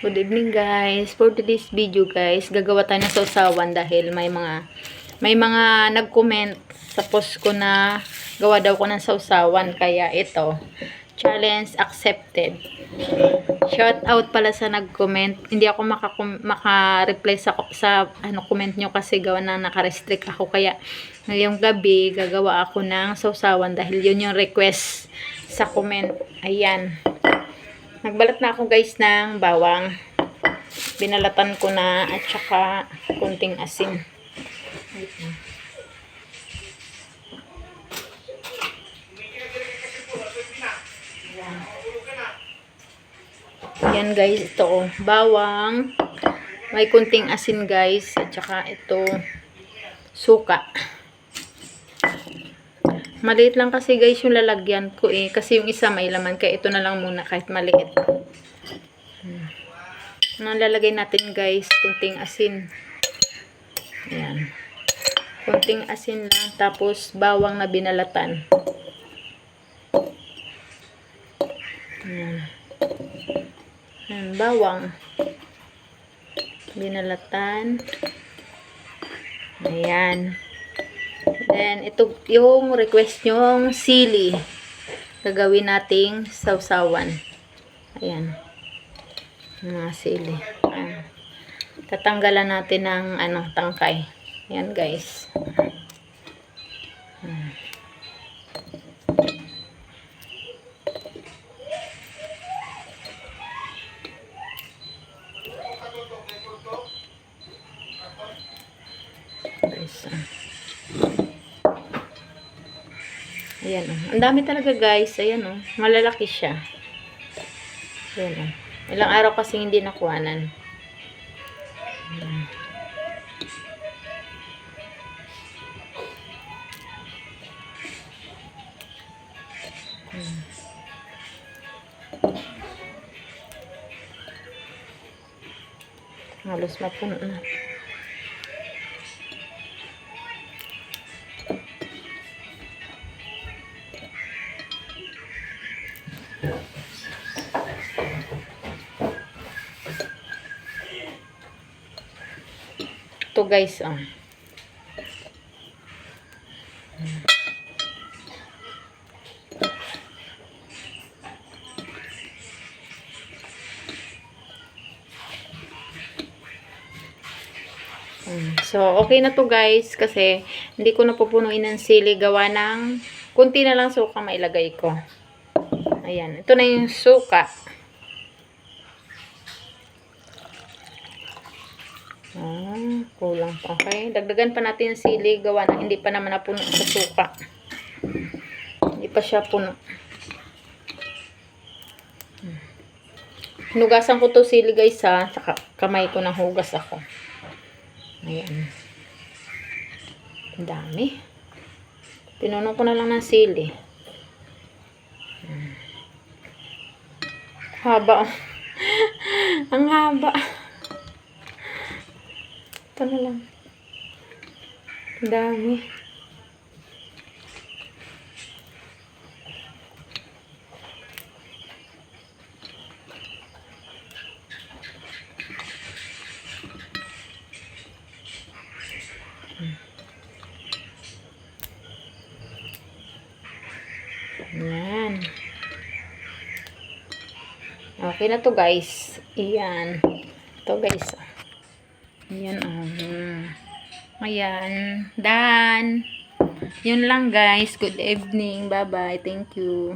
Good evening guys. For today's video guys, gagawa tayo ng sausawan dahil may mga nag-comment sa post ko na gawa daw ko ng sausawan, kaya ito, challenge accepted. Shout out pala sa nag-comment. Hindi ako maka-reply sa comment nyo kasi gawa na naka-restrict ako, kaya ngayong gabi gagawa ako ng sausawan dahil yun yung request sa comment. Ayan. Nagbalat na ako guys ng bawang. Binalatan ko na at saka kunting asin. Yan guys, ito bawang. May kunting asin guys at saka ito suka. Maliit lang kasi guys yung lalagyan ko kasi yung isa may laman, kaya ito na lang muna kahit maliit. Nalalagay natin guys kunting asin. Ayan. Kunting asin lang, tapos bawang na binalatan. Ayan. Ayan, bawang binalatan. Ayan. Then, ito yung request nyong sili. Gagawin nating sausawan. Ayan. Mga sili. Ayan. Tatanggalan natin ng tangkay. Ayan guys. Ayan. Ayan o. Ang dami talaga guys. Ayan o. Malalaki siya. Ayan o. Ilang araw kasi hindi nakuhanan. Halos mapuno na. Ito guys, So, okay na to guys kasi hindi ko napupunuin ng sili, gawa ng kunti na lang suka mailagay ko. Ayan, ito na yung suka. Kulang pa. Okay, dagdagan pa natin yung sili, gawa na hindi pa naman napuno sa suka. Hindi pa siya puno. Hinugasan ko to sili guys saka kamay ko nang hugas ako. Ayan. Ang dami. Pinuno ko na lang ng sili. Haba. Ang haba. Ito na lang. Ang dami. Ayan. Okay na to guys. Ayan. Ito guys. Ayan. Ayan. Done. Yun lang guys. Good evening. Bye bye. Thank you.